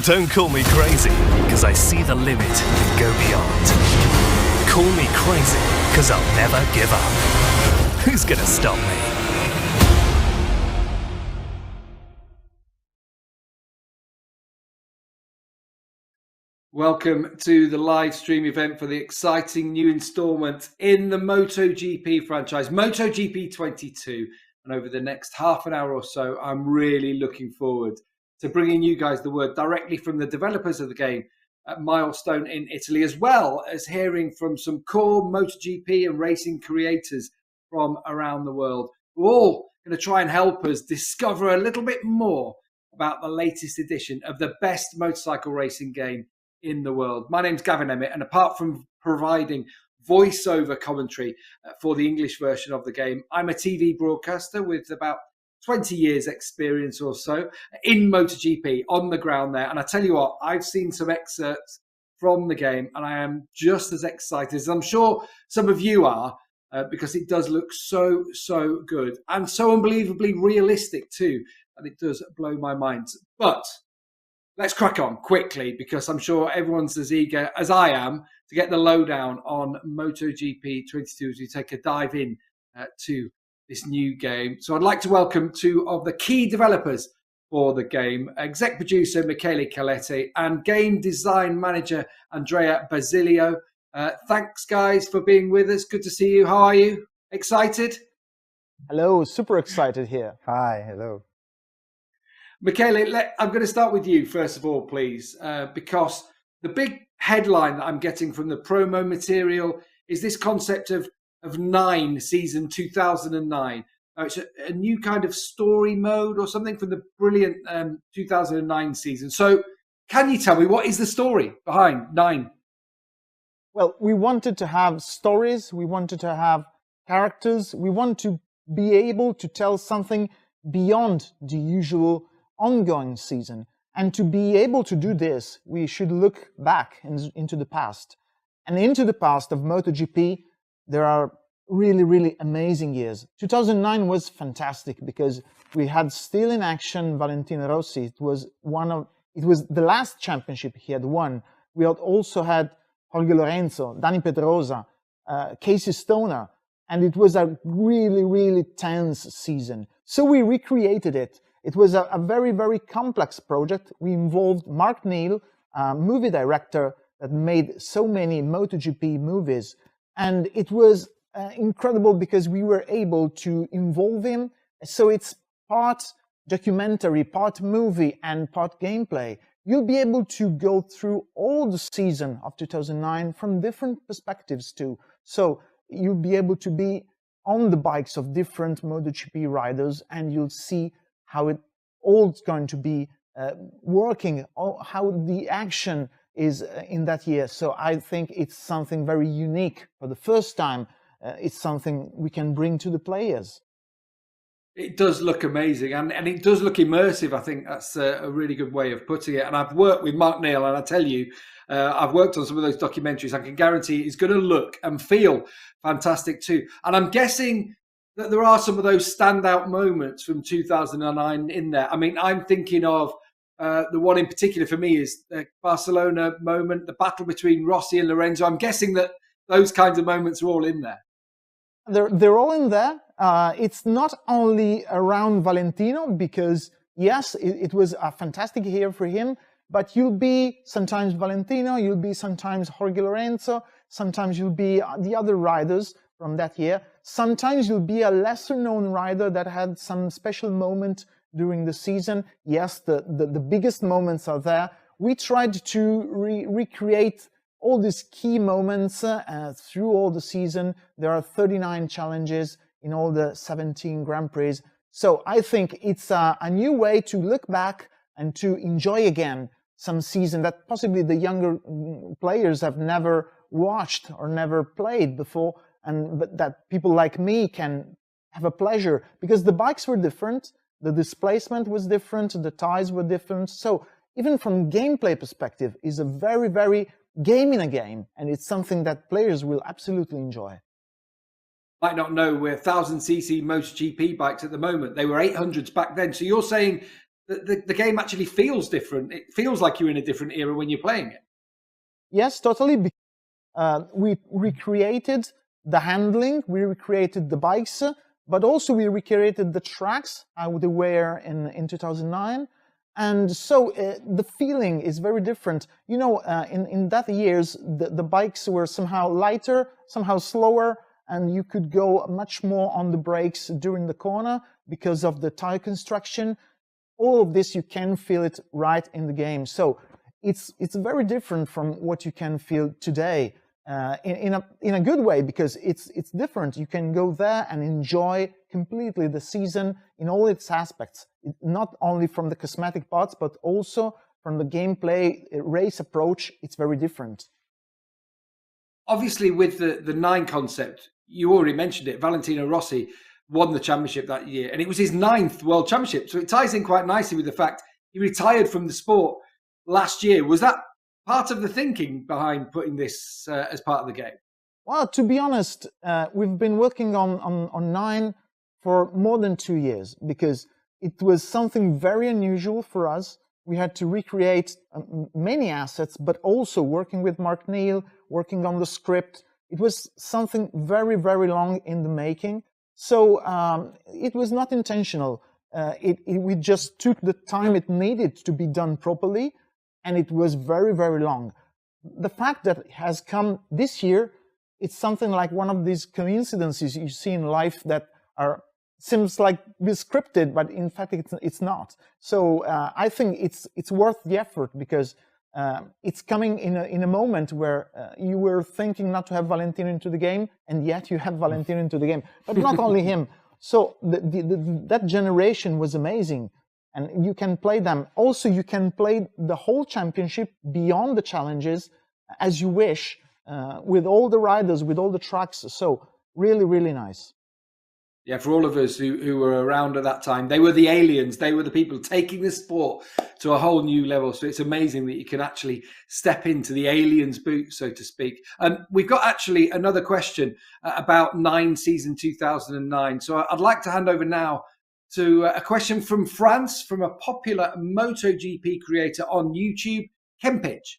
Don't call me crazy, because I see the limit and go beyond. Call me crazy, because I'll never give up. Who's gonna stop me? Welcome to the live stream event for the exciting new instalment in the MotoGP franchise, MotoGP 22. And over the next half an hour or so, I'm really looking forward to bringing you guys the word directly from the developers of the game at Milestone in Italy, as well as hearing from some core MotoGP and racing creators from around the world, who are all going to try and help us discover a little bit more about the latest edition of the best motorcycle racing game in the world. My name's Gavin Emmet, and apart from providing voiceover commentary for the English version of the game, I'm a TV broadcaster with about 20 years experience or so in MotoGP on the ground there. And I tell you what, I've seen some excerpts from the game and I am just as excited as I'm sure some of you are, because it does look so good and so unbelievably realistic too. And it does blow my mind. But let's crack on quickly, because I'm sure everyone's as eager as I am to get the lowdown on MotoGP 22 as we take a dive in to this new game. So I'd like to welcome two of the key developers for the game, exec producer Michele Caletti and game design manager Andrea Basilio. Thanks, guys, for being with us. Good to see you. How are you? Excited? Hello, super excited here. Hi, hello. Michele, I'm going to start with you, first of all, please, because the big headline that I'm getting from the promo material is this concept of 9 season 2009. It's a new kind of story mode or something from the brilliant 2009 season. So can you tell me, what is the story behind 9? Well, we wanted to have stories, we wanted to have characters, we want to be able to tell something beyond the usual ongoing season. And to be able to do this, we should look back into the past. And into the past of MotoGP, there are really amazing years. 2009 was fantastic because we had still in action Valentino Rossi. It was the last championship he had won. We had also had Jorge Lorenzo, Dani Pedrosa, Casey Stoner, and it was a really tense season. So we recreated it. It was a very complex project. We involved Mark Neal, a movie director that made so many MotoGP movies. And it was incredible because we were able to involve him. So it's part documentary, part movie, and part gameplay. You'll be able to go through all the season of 2009 from different perspectives too. So you'll be able to be on the bikes of different MotoGP riders, and you'll see how it all is going to be working, how the action is in that year. So I think it's something very unique for the first time. It's something we can bring to the players. It does look amazing, and it does look immersive. I think that's a really good way of putting it. And I've worked with Mark Neal, and I tell you, I've worked on some of those documentaries. I can guarantee it's going to look and feel fantastic too. And I'm guessing that there are some of those standout moments from 2009 in there. I mean, I'm thinking of the one in particular for me is the Barcelona moment, the battle between Rossi and Lorenzo. I'm guessing that those kinds of moments are all in there. They're all in there. It's not only around Valentino, because yes, it was a fantastic year for him, but you'll be sometimes Valentino, you'll be sometimes Jorge Lorenzo, sometimes you'll be the other riders from that year. Sometimes you'll be a lesser known rider that had some special moment during the season. Yes, the biggest moments are there. We tried to recreate all these key moments through all the season. There are 39 challenges in all the 17 Grand Prix. So I think it's a new way to look back and to enjoy again some season that possibly the younger players have never watched or never played before, but that people like me can have a pleasure, because the bikes were different, the displacement was different, the tires were different. So even from gameplay perspective, is a very game in a game, and it's something that players will absolutely enjoy. Might not know, we're 1000cc MotoGP bikes at the moment. They were 800s back then. So you're saying the game actually feels different. It feels like you're in a different era when you're playing it. Yes, totally. We recreated the handling, we recreated the bikes, but also we recreated the tracks, how they were in 2009. And so the feeling is very different. You know, in that years, the bikes were somehow lighter, somehow slower, and you could go much more on the brakes during the corner because of the tire construction. All of this, you can feel it right in the game. So it's very different from what you can feel today in a good way, because it's different. You can go there and enjoy completely the season in all its aspects, not only from the cosmetic parts, but also from the gameplay race approach. It's very different. Obviously, with the 9 concept, you already mentioned it. Valentino Rossi won the championship that year, and it was his 9th World Championship. So it ties in quite nicely with the fact he retired from the sport last year. Was that part of the thinking behind putting this as part of the game? Well, to be honest, we've been working on 9 for more than 2 years, because it was something very unusual for us. We had to recreate many assets, but also working with Mark Neal, working on the script. It was something very, very long in the making. So it was not intentional. We just took the time it needed to be done properly, and it was very, very long. The fact that it has come this year, it's something like one of these coincidences you see in life that seems like scripted, but in fact it's not. So I think it's worth the effort, because it's coming in a moment where you were thinking not to have Valentino into the game, and yet you have Valentino into the game. But not only him. So that generation was amazing, and you can play them. Also, you can play the whole championship beyond the challenges as you wish, with all the riders, with all the tracks. So really, really nice. Yeah, for all of us who were around at that time, they were the aliens. They were the people taking the sport to a whole new level. So it's amazing that you can actually step into the aliens' boots, so to speak. We've got actually another question about 9 season 2009. So I'd like to hand over now to a question from France, from a popular MotoGP creator on YouTube, Kempich.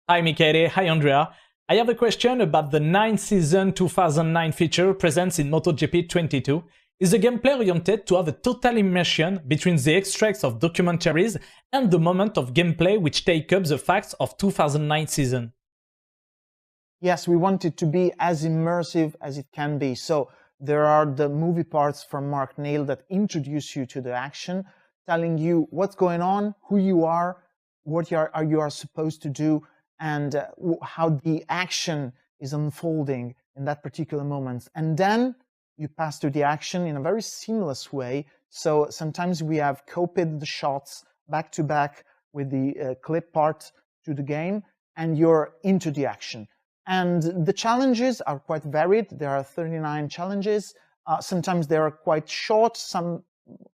Hi, Michele. Hi, Andrea. I have a question about the 9 season 2009 feature present in MotoGP 22. Is the gameplay oriented to have a total immersion between the extracts of documentaries and the moment of gameplay which take up the facts of 2009 season? Yes, we want it to be as immersive as it can be. So there are the movie parts from Mark Neal that introduce you to the action, telling you what's going on, who you are, what you are supposed to do, and how the action is unfolding in that particular moment. And then you pass to the action in a very seamless way. So sometimes we have copied the shots back to back with the clip part to the game, and you're into the action. And the challenges are quite varied. There are 39 challenges. Sometimes they are quite short.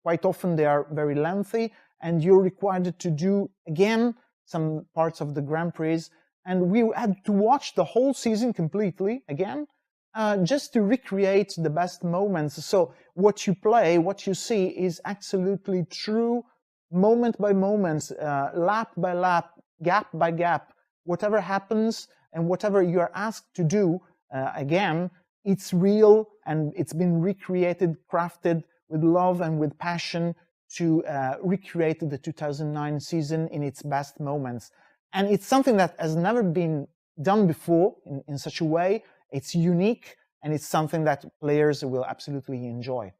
Quite often they are very lengthy, and you're required to do, again, some parts of the Grand Prix, and we had to watch the whole season completely again, just to recreate the best moments. So what you play, what you see is absolutely true, moment by moment, lap by lap, gap by gap. Whatever happens and whatever you are asked to do, again, it's real, and it's been recreated, crafted with love and with passion to recreate the 2009 season in its best moments. And it's something that has never been done before in such a way. It's unique, and it's something that players will absolutely enjoy.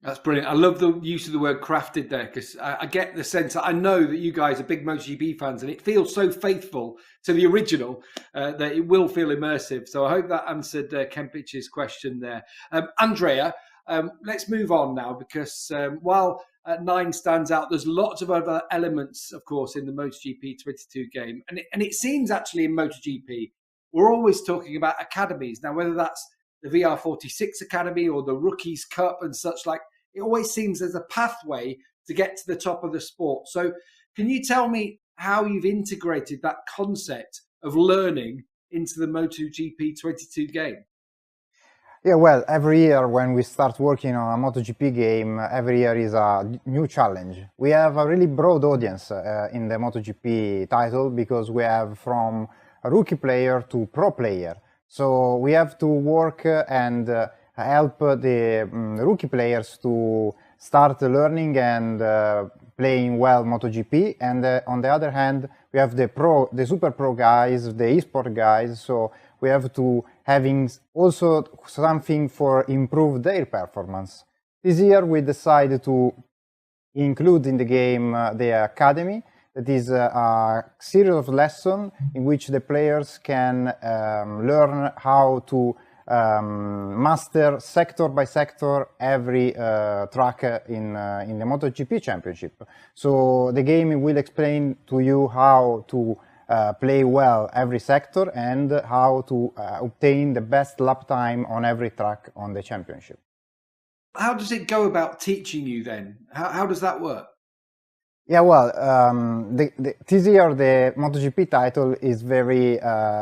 That's brilliant. I love the use of the word crafted there, because I get the sense, I know that you guys are big MotoGP fans, and it feels so faithful to the original that it will feel immersive. So I hope that answered Kempich's question there. Andrea, let's move on now, because while 9 stands out, there's lots of other elements, of course, in the MotoGP 22 game. And it seems actually in MotoGP, we're always talking about academies. Now, whether that's the VR46 Academy or the Rookies Cup and such like, it always seems there's a pathway to get to the top of the sport. So can you tell me how you've integrated that concept of learning into the MotoGP 22 game? Yeah, well, every year when we start working on a MotoGP game, every year is a new challenge. We have a really broad audience in the MotoGP title because we have from a rookie player to pro player. So we have to work and help the rookie players to start learning and playing well MotoGP. And on the other hand, we have the super pro guys, the esport guys. So we have to having also something for improve their performance. This year we decided to include in the game the academy. That is a series of lessons in which the players can learn how to master sector by sector every track in the MotoGP championship. So the game will explain to you how to play well every sector and how to obtain the best lap time on every track on the championship. How does it go about teaching you then? How does that work? Yeah, well, this year the MotoGP title is very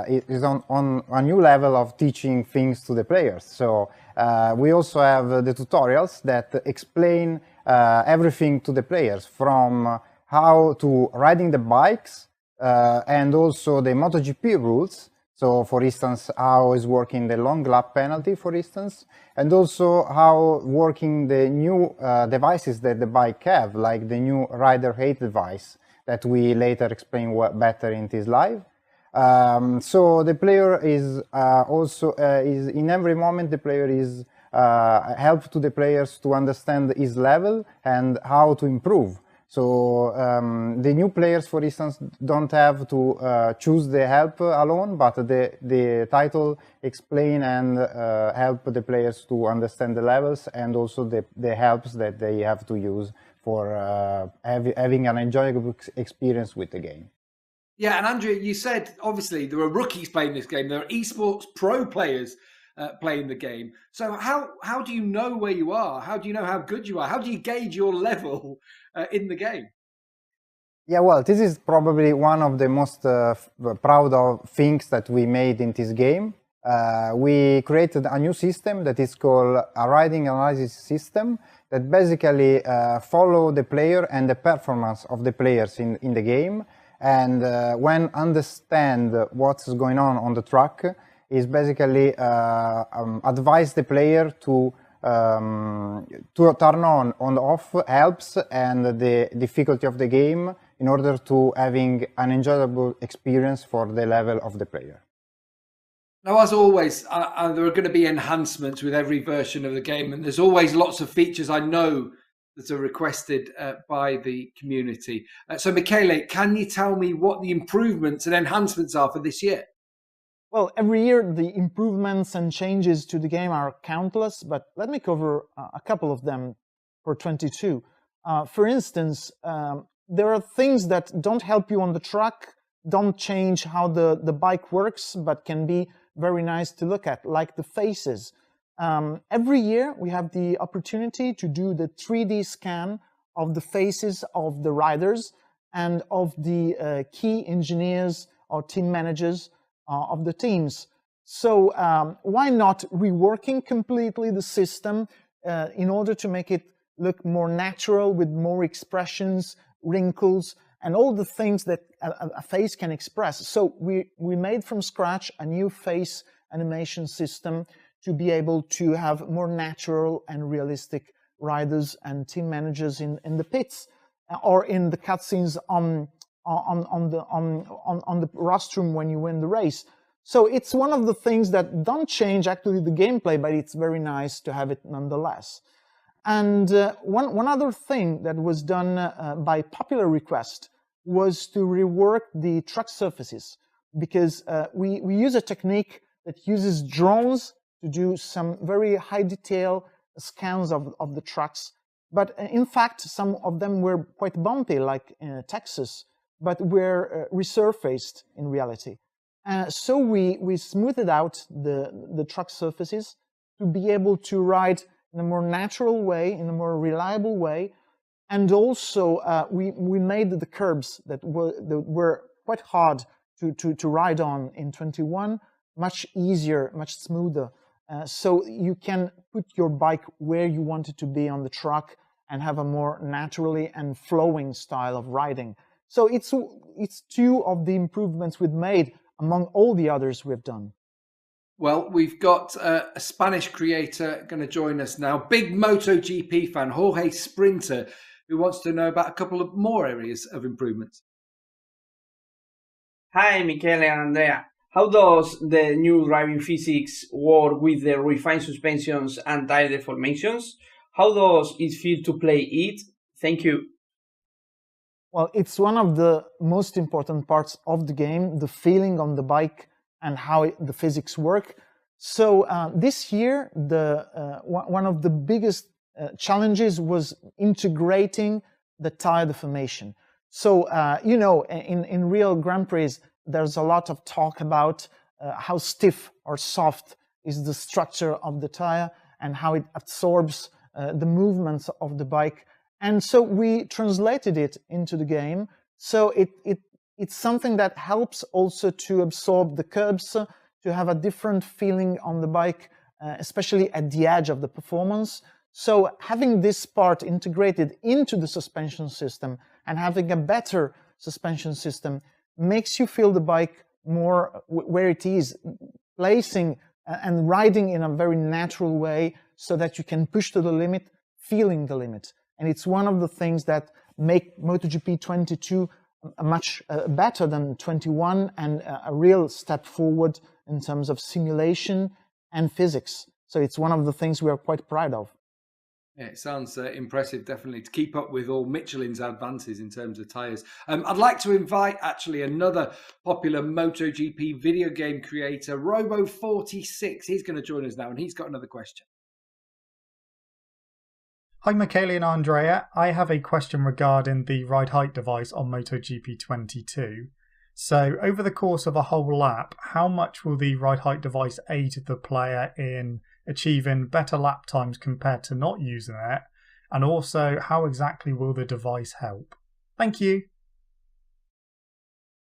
is on a new level of teaching things to the players. So we also have the tutorials that explain everything to the players, from how to riding the bikes and also the MotoGP rules. So, for instance, how is working the long lap penalty, for instance, and also how working the new devices that the bike have, like the new rider height device that we later explain better in this live. So the player is also is in every moment the player is help to the players to understand his level and how to improve. So the new players, for instance, don't have to choose the help alone, but the title explain and help the players to understand the levels and also the helps that they have to use for having an enjoyable experience with the game. Yeah, and Andrea, you said obviously there are rookies playing this game. There are esports pro players playing the game. So how do you know where you are? How do you know how good you are? How do you gauge your level in the game? Yeah, well, this is probably one of the most proud of things that we made in this game. We created a new system that is called a riding analysis system that basically follow the player and the performance of the players in the game. And when understand what's going on the track, is basically advise the player to turn on off helps and the difficulty of the game in order to having an enjoyable experience for the level of the player. Now, as always, there are going to be enhancements with every version of the game, and there's always lots of features I know that are requested by the community. So, Michele, can you tell me what the improvements and enhancements are for this year? Well, every year the improvements and changes to the game are countless, but let me cover a couple of them for 22. For instance, there are things that don't help you on the track, don't change how the bike works, but can be very nice to look at, like the faces. Every year we have the opportunity to do the 3D scan of the faces of the riders and of the key engineers or team managers of the teams. So why not reworking completely the system in order to make it look more natural with more expressions, wrinkles, and all the things that a face can express. So we made from scratch a new face animation system to be able to have more natural and realistic riders and team managers in the pits or in the cutscenes on the rostrum when you win the race. So it's one of the things that don't change actually the gameplay, but it's very nice to have it nonetheless. And one other thing that was done by popular request was to rework the track surfaces, because we use a technique that uses drones to do some very high detail scans of the tracks. But in fact, some of them were quite bumpy, like Texas, but were resurfaced in reality. So we smoothed out the track surfaces to be able to ride in a more natural way, in a more reliable way. And also we made the curbs that were quite hard to ride on in 21 much easier, much smoother. so you can put your bike where you want it to be on the track and have a more naturally and flowing style of riding. So it's two of the improvements we've made among all the others we've done. Well, we've got a Spanish creator going to join us now, big MotoGP fan, Jorge Sprinter, who wants to know about a couple of more areas of improvements. Hi, Michele and Andrea. How does the new driving physics work with the refined suspensions and tire deformations? How does it feel to play it? Thank you. Well, it's one of the most important parts of the game, the feeling on the bike and how the physics work. So this year, one of the biggest challenges was integrating the tire deformation. So, in real Grand Prix, there's a lot of talk about how stiff or soft is the structure of the tire and how it absorbs the movements of the bike. And so we translated it into the game. So it's something that helps also to absorb the curbs, to have a different feeling on the bike, especially at the edge of the performance. So having this part integrated into the suspension system and having a better suspension system makes you feel the bike more where it is, placing and riding in a very natural way so that you can push to the limit, feeling the limit. And it's one of the things that make MotoGP 22 much better than 21 and a real step forward in terms of simulation and physics. So it's one of the things we are quite proud of. Yeah, it sounds impressive, definitely, to keep up with all Michelin's advances in terms of tyres. I'd like to invite, actually, another popular MotoGP video game creator, Robo46. He's going to join us now, and he's got another question. Hi, Michele and Andrea. I have a question regarding the ride height device on MotoGP 22. So, over the course of a whole lap, how much will the ride height device aid the player in achieving better lap times compared to not using it? And also, how exactly will the device help? Thank you.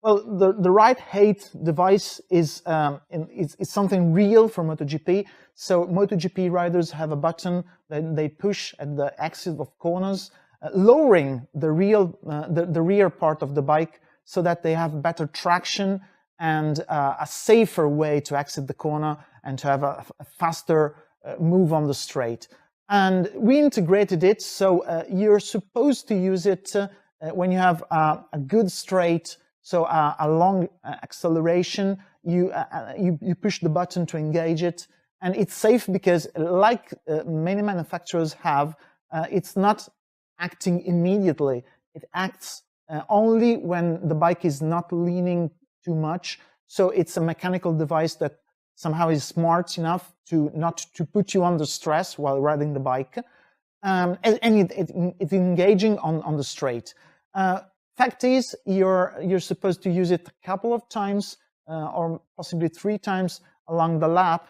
Well, the ride height device is something real for MotoGP. So MotoGP riders have a button that they push at the exit of corners, lowering the rear part of the bike so that they have better traction and a safer way to exit the corner and to have a faster move on the straight. And we integrated it, so you're supposed to use it when you have a good straight, so a long acceleration. You push the button to engage it, and it's safe because, like many manufacturers have, it's not acting immediately. It acts only when the bike is not leaning too much. So it's a mechanical device that somehow is smart enough to not to put you under stress while riding the bike, and it's engaging on the straight. Fact is, you're supposed to use it a couple of times or possibly 3 times along the lap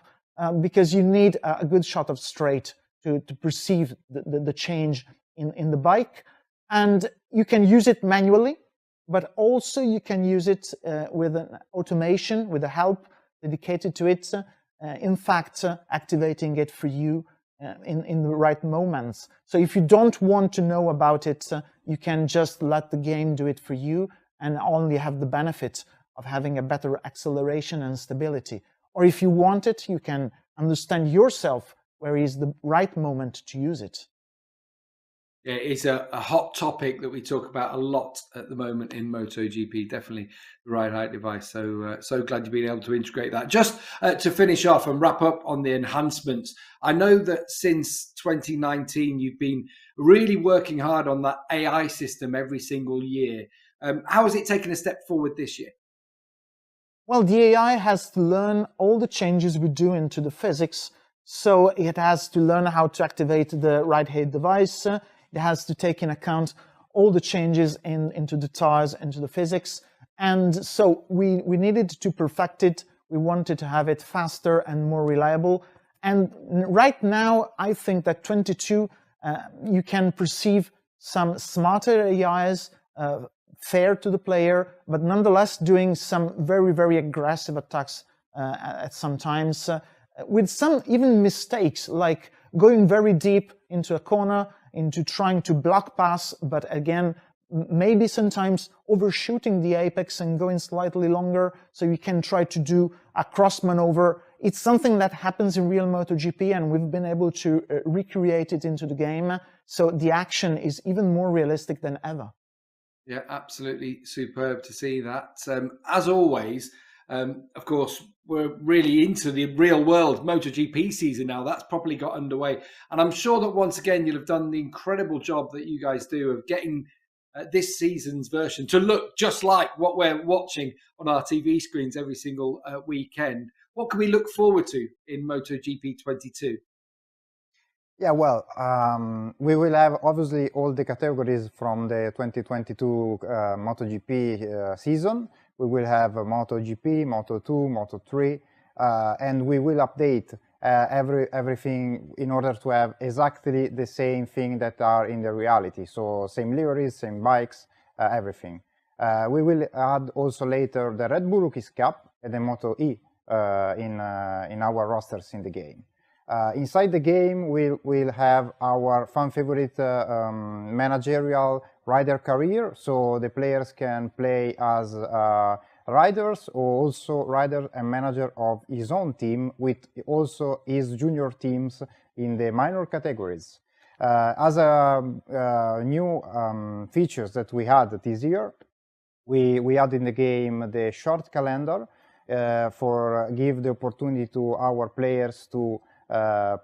because you need a good shot of straight to perceive the change in the bike. And you can use it manually, but also you can use it with an automation, with a help dedicated to it, in fact, activating it for you in the right moments. So if you don't want to know about it, you can just let the game do it for you and only have the benefit of having a better acceleration and stability. Or if you want it, you can understand yourself where is the right moment to use it. Yeah, it's a hot topic that we talk about a lot at the moment in MotoGP, definitely the ride height device. So glad you've been able to integrate that. Just to finish off and wrap up on the enhancements, I know that since 2019, you've been really working hard on that AI system every single year. How has it taken a step forward this year? Well, the AI has to learn all the changes we do into the physics. So it has to learn how to activate the ride height device. It has to take in account all the changes into the tires, into the physics. And so we needed to perfect it. We wanted to have it faster and more reliable. And right now, I think that 22, you can perceive some smarter AIs, fair to the player, but nonetheless doing some very, very aggressive attacks at some times. with some even mistakes, like going very deep into a corner, into trying to block pass, but again, maybe sometimes overshooting the apex and going slightly longer so you can try to do a cross maneuver. It's something that happens in real MotoGP, and we've been able to recreate it into the game, so the action is even more realistic than ever. Yeah, absolutely superb to see that. As always, of course, we're really into the real world MotoGP season now. That's properly got underway. And I'm sure that once again, you'll have done the incredible job that you guys do of getting this season's version to look just like what we're watching on our TV screens every single weekend. What can we look forward to in MotoGP 22? Yeah, well, we will have obviously all the categories from the 2022 MotoGP season. We will have MotoGP, Moto2, Moto3, and we will update everything in order to have exactly the same thing that are in the reality. So same liveries, same bikes, everything. We will add also later the Red Bull Rookies Cup and the Moto E in our rosters in the game. Inside the game, we'll have our fan favorite managerial rider career, so the players can play as riders or also rider and manager of his own team with also his junior teams in the minor categories. As a new features that we had this year, we had in the game the short calendar for give the opportunity to our players to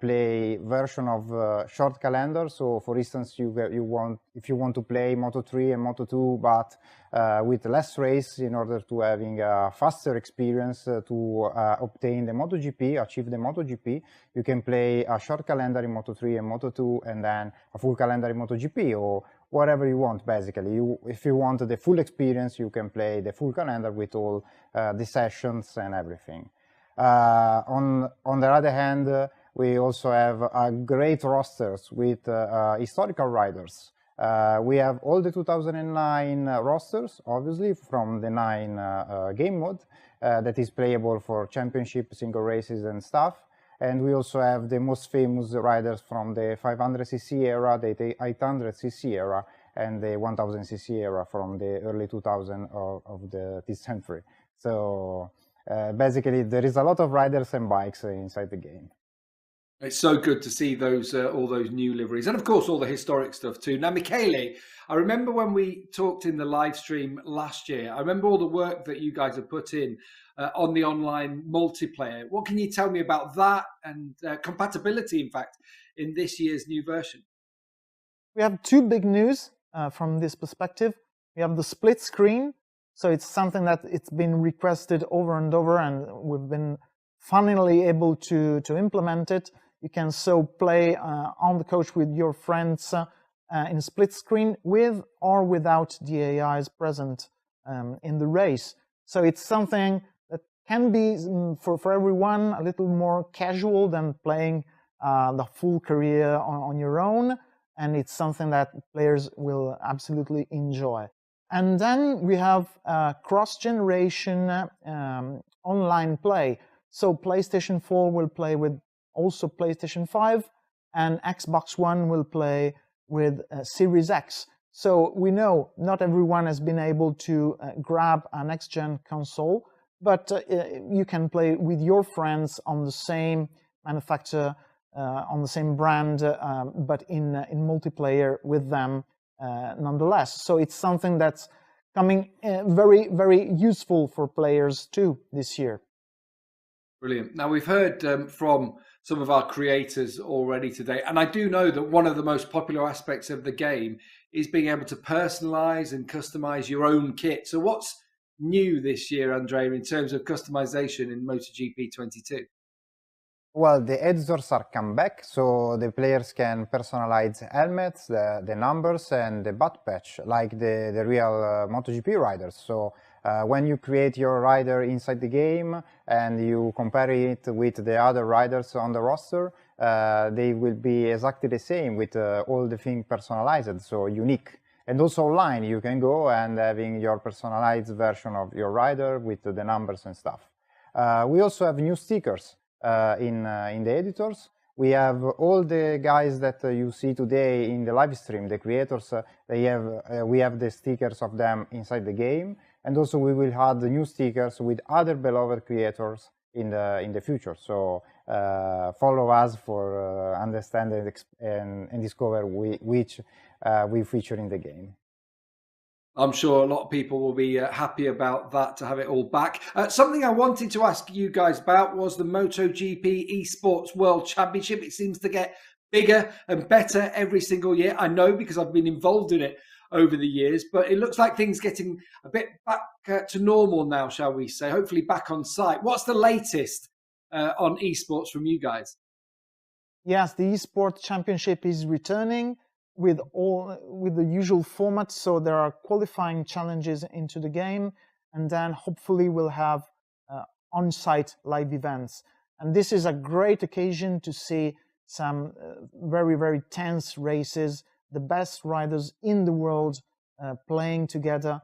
play version of short calendar. So for instance, if you want to play Moto3 and Moto2 but with less race in order to having a faster experience to obtain the MotoGP, achieve the MotoGP, you can play a short calendar in Moto3 and Moto2 and then a full calendar in MotoGP, or whatever you want basically. If you want the full experience, you can play the full calendar with all the sessions and everything. On the other hand, we also have great rosters with historical riders. We have all the 2009 rosters, obviously, from the 9 game mode that is playable for championship, single races and stuff. And we also have the most famous riders from the 500cc era, the 800cc era, and the 1000cc era from the early 2000 of this century. So basically, there is a lot of riders and bikes inside the game. It's so good to see those all those new liveries, and of course all the historic stuff too. Now, Michele, I remember when we talked in the live stream last year. I remember all the work that you guys have put in on the online multiplayer. What can you tell me about that and compatibility, in fact, in this year's new version? We have two big news from this perspective. We have the split screen. So it's something that it's been requested over and over, and we've been finally able to implement it. You can so play on the coach with your friends in split screen with or without the AIs present in the race. So it's something that can be for everyone a little more casual than playing the full career on your own, and it's something that players will absolutely enjoy. And then we have cross-generation online play. So PlayStation 4 will play with also PlayStation 5, and Xbox One will play with Series X. So we know not everyone has been able to grab a next-gen console, but you can play with your friends on the same manufacturer, on the same brand, but in multiplayer with them nonetheless. So it's something that's coming very, very useful for players too this year. Brilliant. Now, we've heard from some of our creators already today, and I do know that one of the most popular aspects of the game is being able to personalize and customize your own kit. So what's new this year, Andrea, in terms of customization in MotoGP 22? Well, the editors are come back, so the players can personalize helmets, the numbers, and the butt patch, like the real MotoGP riders. So when you create your rider inside the game and you compare it with the other riders on the roster, they will be exactly the same with all the things personalized, so unique. And also online, you can go and having your personalized version of your rider with the numbers and stuff. We also have new stickers. in the editors. We have all the guys that you see today in the live stream, the creators. We have the stickers of them inside the game, and also we will add the new stickers with other beloved creators in the future. So follow us for understand and discover which we feature in the game. I'm sure a lot of people will be happy about that, to have it all back. Something I wanted to ask you guys about was the MotoGP Esports World Championship. It seems to get bigger and better every single year. I know because I've been involved in it over the years, but it looks like things getting a bit back to normal now, shall we say, hopefully back on site. What's the latest on esports from you guys? Yes, the Esports Championship is returning with the usual format. So there are qualifying challenges into the game, and then hopefully we'll have on-site live events. And this is a great occasion to see some very, very tense races, the best riders in the world playing together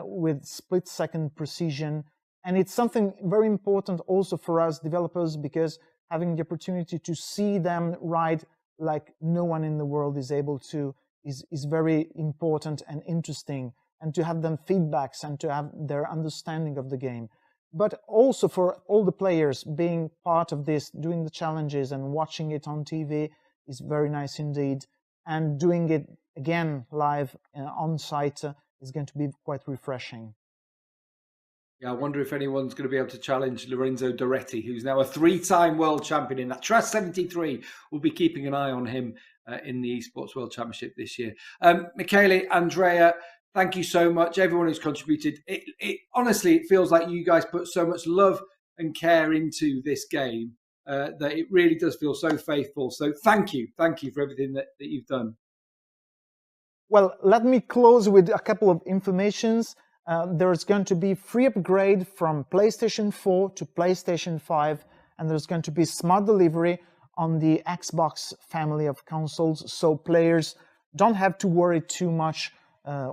with split-second precision. And it's something very important also for us developers, because having the opportunity to see them ride like no one in the world is able to is very important and interesting, and to have them feedbacks and to have their understanding of the game. But also for all the players being part of this, doing the challenges and watching it on TV is very nice indeed. And doing it again live on site is going to be quite refreshing. Yeah, I wonder if anyone's going to be able to challenge Lorenzo Doretti, who's now a 3-time world champion in that. Tras 73 will be keeping an eye on him in the Esports World Championship this year. Michele, Andrea, thank you so much. Everyone who's contributed. Honestly, it feels like you guys put so much love and care into this game that it really does feel so faithful. So thank you for everything that you've done. Well, let me close with a couple of informations. There's going to be free upgrade from PlayStation 4 to PlayStation 5, and there's going to be smart delivery on the Xbox family of consoles, so players don't have to worry too much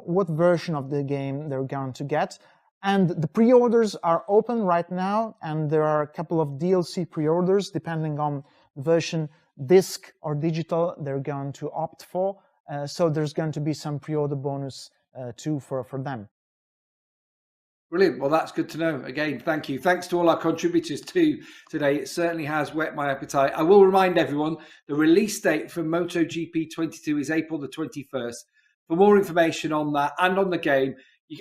what version of the game they're going to get. And the pre-orders are open right now, and there are a couple of DLC pre-orders depending on the version, disc or digital, they're going to opt for. So there's going to be some pre-order bonus too for them. Brilliant. Well, that's good to know. Again, thank you. Thanks to all our contributors too today. It certainly has whet my appetite. I will remind everyone, the release date for MotoGP 22 is April the 21st. For more information on that and on the game,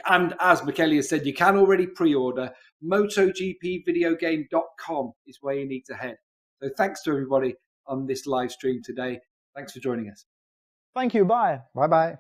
and as Michele has said, you can already pre-order. MotoGPvideogame.com is where you need to head. So thanks to everybody on this live stream today. Thanks for joining us. Thank you. Bye. Bye-bye.